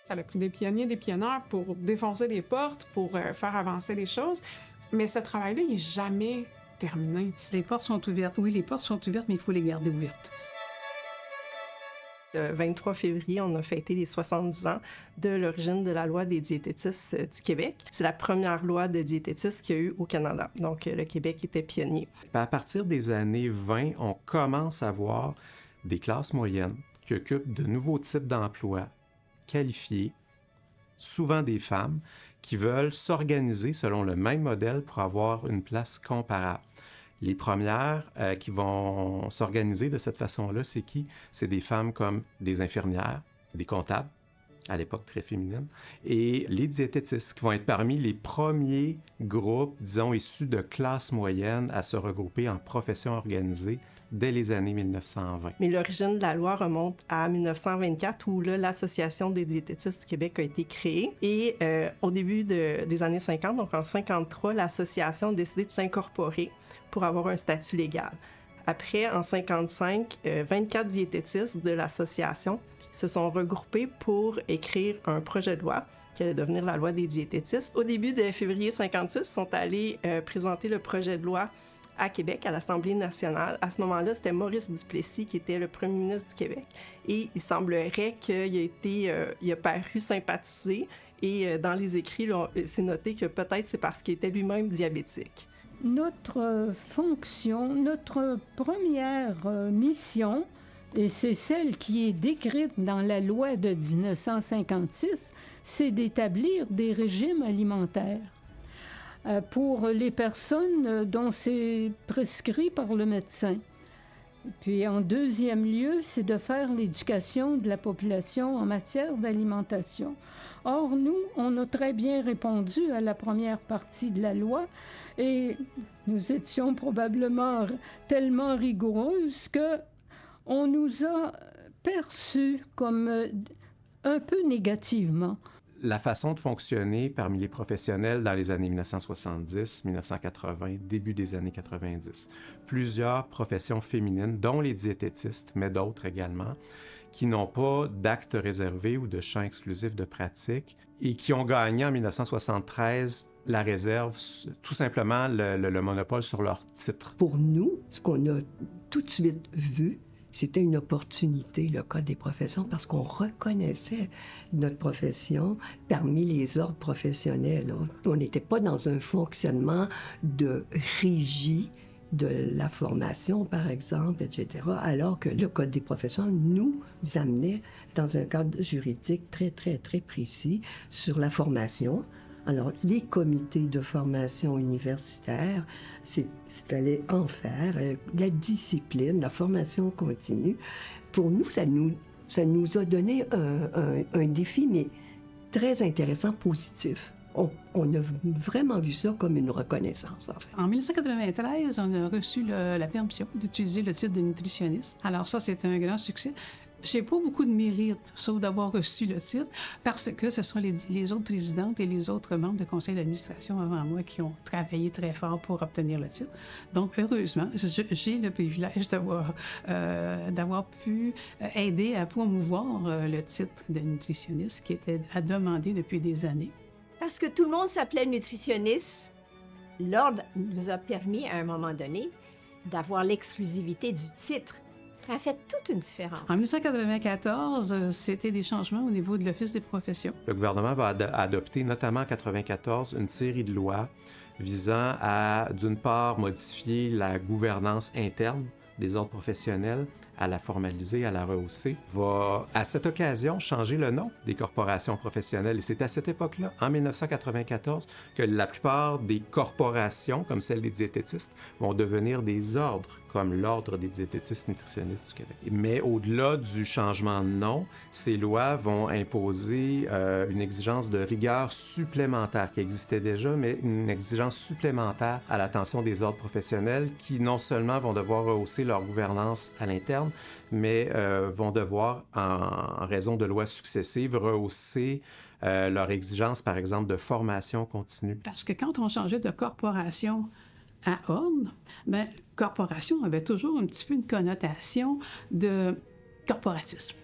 Ça a pris des pionniers, des pionnières pour défoncer des portes, pour faire avancer les choses. Mais ce travail-là, il n'est jamais terminé. Les portes sont ouvertes. Oui, les portes sont ouvertes, mais il faut les garder ouvertes. Le 23 février, on a fêté les 70 ans de l'origine de la loi des diététistes du Québec. C'est la première loi de diététistes qu'il y a eu au Canada. Donc, le Québec était pionnier. À partir des années 20, on commence à voir des classes moyennes qui occupent de nouveaux types d'emplois qualifiés, souvent des femmes, qui veulent s'organiser selon le même modèle pour avoir une place comparable. Les premières qui vont s'organiser de cette façon-là, c'est qui? C'est des femmes comme des infirmières, des comptables, à l'époque très féminines, et les diététistes, qui vont être parmi les premiers groupes, disons, issus de classes moyennes à se regrouper en profession organisée dès les années 1920. Mais l'origine de la loi remonte à 1924, où là, l'Association des diététistes du Québec a été créée. Et au début des années 50, donc en 53, l'association a décidé de s'incorporer pour avoir un statut légal. Après, en 55, 24 diététistes de l'association se sont regroupés pour écrire un projet de loi qui allait devenir la loi des diététistes. Au début de février 56, ils sont allés présenter le projet de loi à Québec, à l'Assemblée nationale. À ce moment-là, c'était Maurice Duplessis qui était le premier ministre du Québec. Et il semblerait il a paru sympathiser. Et dans les écrits, là, c'est noté que peut-être c'est parce qu'il était lui-même diabétique. Notre fonction, notre première mission, et c'est celle qui est décrite dans la loi de 1956, c'est d'établir des régimes alimentaires pour les personnes dont c'est prescrit par le médecin. Puis en deuxième lieu, c'est de faire l'éducation de la population en matière d'alimentation. Or, nous, on a très bien répondu à la première partie de la loi et nous étions probablement tellement rigoureuses que on nous a perçus comme un peu négativement. La façon de fonctionner parmi les professionnels dans les années 1970, 1980, début des années 90. Plusieurs professions féminines, dont les diététistes, mais d'autres également, qui n'ont pas d'actes réservés ou de champs exclusifs de pratique et qui ont gagné en 1973 la réserve, tout simplement le monopole sur leur titre. Pour nous, ce qu'on a tout de suite vu, c'était une opportunité, le Code des professions, parce qu'on reconnaissait notre profession parmi les ordres professionnels. On n'était pas dans un fonctionnement de régie de la formation, par exemple, etc., alors que le Code des professions nous amenait dans un cadre juridique très, très, très précis sur la formation. Alors, les comités de formation universitaire, il fallait en faire, la discipline, la formation continue. Pour nous, ça nous a donné un défi, mais très intéressant, positif. On a vraiment vu ça comme une reconnaissance, en fait. En 1993, on a reçu la permission d'utiliser le titre de nutritionniste. Alors ça, c'était un grand succès. J'ai pas beaucoup de mérite, sauf d'avoir reçu le titre, parce que ce sont les autres présidentes et les autres membres de conseil d'administration avant moi qui ont travaillé très fort pour obtenir le titre. Donc, heureusement, j'ai le privilège d'avoir pu aider à promouvoir le titre de nutritionniste qui était à demander depuis des années. Parce que tout le monde s'appelait nutritionniste, l'ordre nous a permis, à un moment donné, d'avoir l'exclusivité du titre. Ça a fait toute une différence. En 1994, c'était des changements au niveau de l'Office des professions. Le gouvernement va adopter, notamment en 1994, une série de lois visant à, d'une part, modifier la gouvernance interne des ordres professionnels, à la formaliser, à la rehausser, va, à cette occasion, changer le nom des corporations professionnelles. Et c'est à cette époque-là, en 1994, que la plupart des corporations, comme celle des diététistes, vont devenir des ordres, comme l'Ordre des diététistes nutritionnistes du Québec. Mais au-delà du changement de nom, ces lois vont imposer une exigence de rigueur supplémentaire qui existait déjà, mais une exigence supplémentaire à l'attention des ordres professionnels qui non seulement vont devoir rehausser leur gouvernance à l'interne, mais vont devoir, en raison de lois successives, rehausser leur exigence, par exemple, de formation continue. Parce que quand on changeait de corporation à ordre, bien, corporation avait toujours un petit peu une connotation de corporatisme.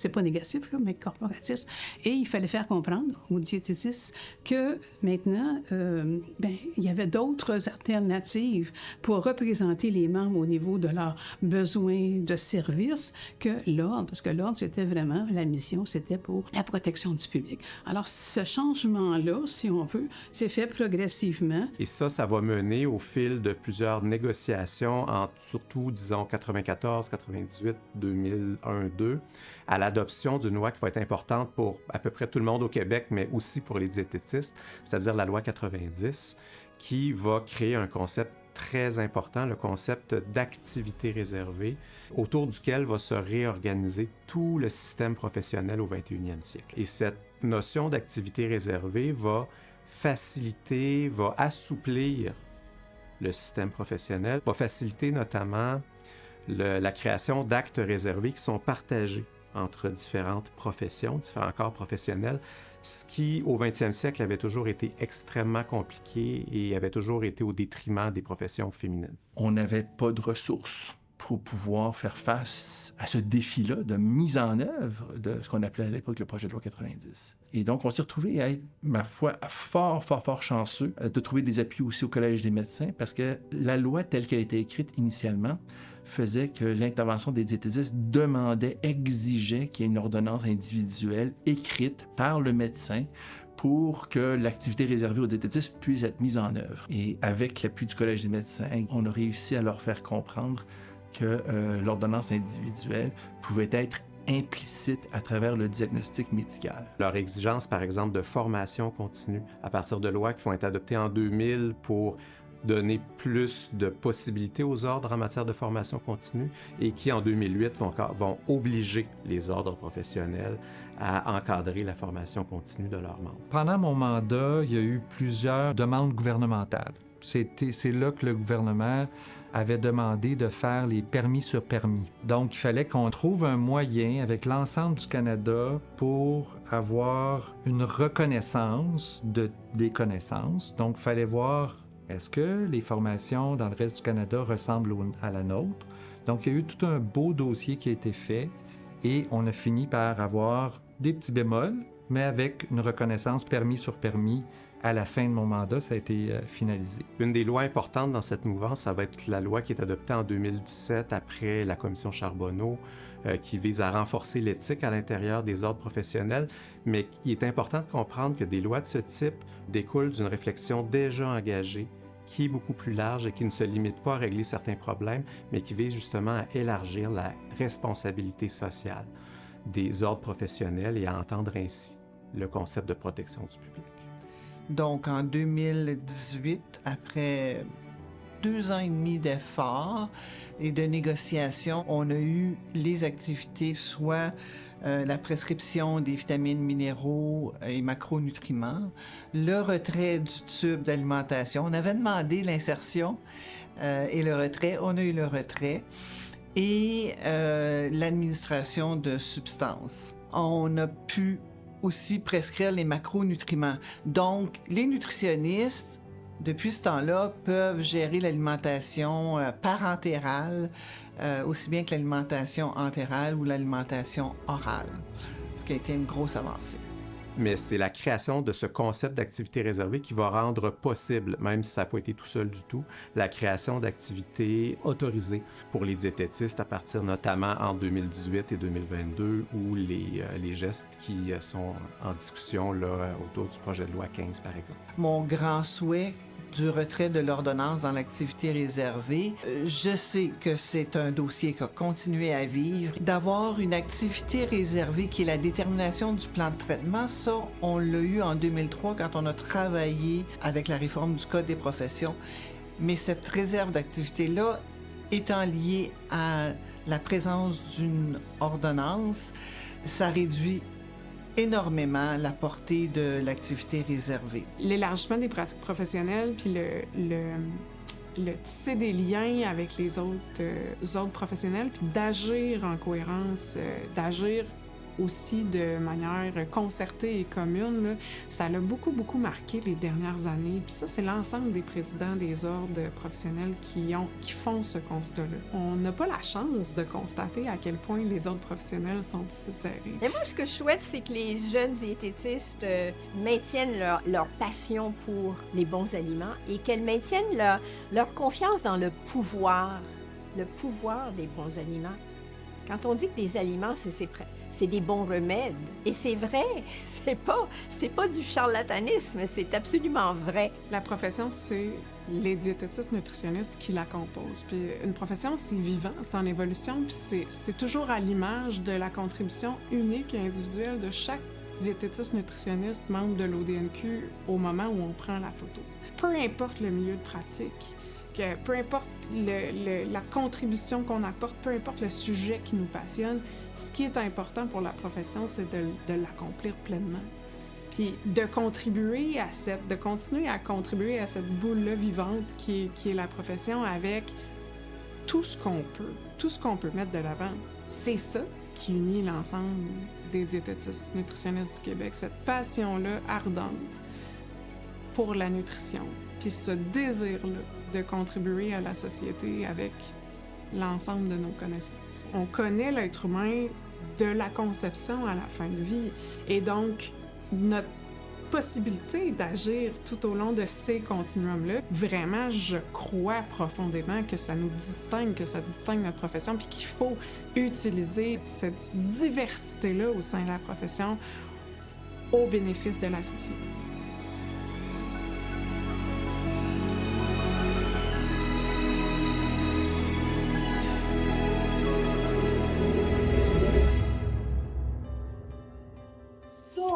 c'est pas négatif, là, mais corporatiste. Et il fallait faire comprendre aux diététistes que maintenant, il y avait d'autres alternatives pour représenter les membres au niveau de leurs besoins de service que l'ordre, parce que l'ordre, c'était vraiment, la mission, c'était pour la protection du public. Alors, ce changement-là, si on veut, s'est fait progressivement. Et ça va mener au fil de plusieurs négociations entre, surtout, disons, 94, 98, 2001, 2, à l'adoption d'une loi qui va être importante pour à peu près tout le monde au Québec, mais aussi pour les diététistes, c'est-à-dire la loi 90, qui va créer un concept très important, le concept d'activité réservée, autour duquel va se réorganiser tout le système professionnel au 21e siècle. Et cette notion d'activité réservée va faciliter, va assouplir le système professionnel, va faciliter notamment la création d'actes réservés qui sont partagés entre différentes professions, différents corps professionnels, ce qui, au 20e siècle, avait toujours été extrêmement compliqué et avait toujours été au détriment des professions féminines. On n'avait pas de ressources pour pouvoir faire face à ce défi-là de mise en œuvre de ce qu'on appelait à l'époque le projet de loi 90. Et donc, on s'est retrouvé à être, ma foi, fort chanceux de trouver des appuis aussi au Collège des médecins parce que la loi telle qu'elle était écrite initialement faisait que l'intervention des diététistes exigeait qu'il y ait une ordonnance individuelle écrite par le médecin pour que l'activité réservée aux diététistes puisse être mise en œuvre. Et avec l'appui du Collège des médecins, on a réussi à leur faire comprendre que l'ordonnance individuelle pouvait être implicite à travers le diagnostic médical. Leur exigence, par exemple, de formation continue à partir de lois qui vont être adoptées en 2000 pour donner plus de possibilités aux ordres en matière de formation continue et qui, en 2008, vont obliger les ordres professionnels à encadrer la formation continue de leurs membres. Pendant mon mandat, il y a eu plusieurs demandes gouvernementales. C'est là que le gouvernement avait demandé de faire les permis sur permis. Donc, il fallait qu'on trouve un moyen avec l'ensemble du Canada pour avoir une reconnaissance des connaissances. Donc, il fallait voir est-ce que les formations dans le reste du Canada ressemblent à la nôtre. Donc, il y a eu tout un beau dossier qui a été fait et on a fini par avoir des petits bémols, mais avec une reconnaissance permis sur permis. À la fin de mon mandat, ça a été finalisé. Une des lois importantes dans cette mouvance, ça va être la loi qui est adoptée en 2017 après la commission Charbonneau, qui vise à renforcer l'éthique à l'intérieur des ordres professionnels. Mais il est important de comprendre que des lois de ce type découlent d'une réflexion déjà engagée, qui est beaucoup plus large et qui ne se limite pas à régler certains problèmes, mais qui vise justement à élargir la responsabilité sociale des ordres professionnels et à entendre ainsi le concept de protection du public. Donc, en 2018, après 2 ans et demi d'efforts et de négociations, on a eu les activités, soit la prescription des vitamines, minéraux et macronutriments, le retrait du tube d'alimentation. On avait demandé l'insertion et le retrait. On a eu le retrait. Et l'administration de substances. On a pu aussi prescrire les macronutriments. Donc, les nutritionnistes, depuis ce temps-là, peuvent gérer l'alimentation parentérale, aussi bien que l'alimentation entérale ou l'alimentation orale, ce qui a été une grosse avancée. Mais c'est la création de ce concept d'activité réservée qui va rendre possible, même si ça n'a pas été tout seul du tout, la création d'activités autorisées pour les diététistes à partir notamment en 2018 et 2022 ou les gestes qui sont en discussion là, autour du projet de loi 15, par exemple. Mon grand souhait du retrait de l'ordonnance dans l'activité réservée. Je sais que c'est un dossier qui a continué à vivre. D'avoir une activité réservée qui est la détermination du plan de traitement, ça, on l'a eu en 2003 quand on a travaillé avec la réforme du Code des professions. Mais cette réserve d'activité-là, étant liée à la présence d'une ordonnance, ça réduit énormément la portée de l'activité réservée. L'élargissement des pratiques professionnelles, puis le tisser des liens avec les autres ordres professionnels, puis d'agir en cohérence, d'agir aussi de manière concertée et commune, là, ça l'a beaucoup, beaucoup marqué les dernières années. Puis ça, c'est l'ensemble des présidents des ordres professionnels qui font ce constat-là. On n'a pas la chance de constater à quel point les ordres professionnels sont si serrés. Mais moi, ce que je souhaite, c'est que les jeunes diététistes maintiennent leur passion pour les bons aliments et qu'elles maintiennent leur confiance dans le pouvoir des bons aliments. Quand on dit que les aliments, c'est des bons remèdes, et c'est vrai, c'est pas du charlatanisme, c'est absolument vrai. La profession, c'est les diététistes nutritionnistes qui la composent. Puis une profession, c'est vivant, c'est en évolution, puis c'est toujours à l'image de la contribution unique et individuelle de chaque diététiste nutritionniste membre de l'ODNQ au moment où on prend la photo. Peu importe le milieu de pratique, peu importe la contribution qu'on apporte, peu importe le sujet qui nous passionne, ce qui est important pour la profession, c'est de l'accomplir pleinement. Puis de continuer à contribuer à cette boule-là vivante qui est la profession avec tout ce qu'on peut mettre de l'avant. C'est ça qui unit l'ensemble des diététistes nutritionnistes du Québec, cette passion-là ardente pour la nutrition, puis ce désir-là de contribuer à la société avec l'ensemble de nos connaissances. On connaît l'être humain de la conception à la fin de vie, et donc notre possibilité d'agir tout au long de ces continuums-là, vraiment, je crois profondément que ça nous distingue, que ça distingue notre profession, puis qu'il faut utiliser cette diversité-là au sein de la profession au bénéfice de la société.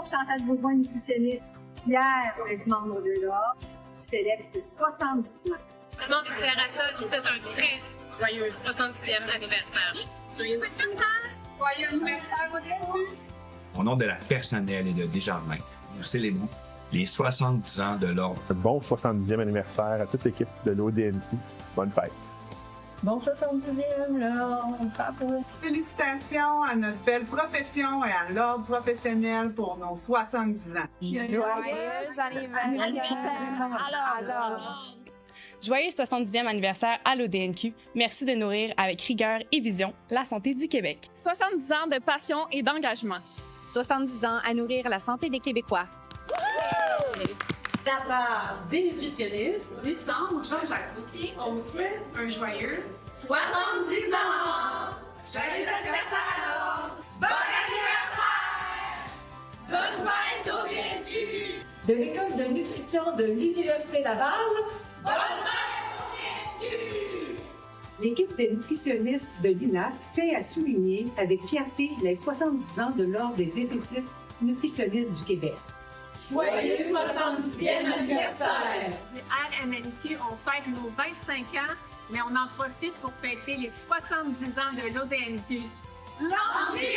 Chantal Baudouin, nutritionniste, Pierre, membre de l'Ordre, qui célèbre ses 70 ans. Le nom du CRHA, je vous souhaite un très joyeux 70e anniversaire. Joyeux anniversaire! Joyeux anniversaire, votre Au nom de la personnelle et de Desjardins, nous célébrons les 70 ans de l'Ordre. Un bon 70e anniversaire à toute l'équipe de l'ODNQ. Bonne fête! Bon 70e, là, bravo! Félicitations à notre belle profession et à l'ordre professionnel pour nos 70 ans. Joyeux anniversaire! Alors. Joyeux 70e anniversaire à l'ODNQ. Merci de nourrir avec rigueur et vision la santé du Québec. 70 ans de passion et d'engagement. 70 ans à nourrir la santé des Québécois. De la part des nutritionnistes du Centre Jean-Jacques Gaultier, on vous souhaite un joyeux 70 ans! Joyeux anniversaire alors! Bon anniversaire! Bonne fête au DNQ! De l'École de nutrition de l'Université Laval, bonne fête au DNQ! L'équipe des nutritionnistes de l'UNAC tient à souligner avec fierté les 70 ans de l'Ordre des diététistes nutritionnistes du Québec. Joyeux 70e anniversaire! Les RMNQ, on fête nos 25 ans, mais on en profite pour fêter les 70 ans de l'ODNQ. L'Ordre des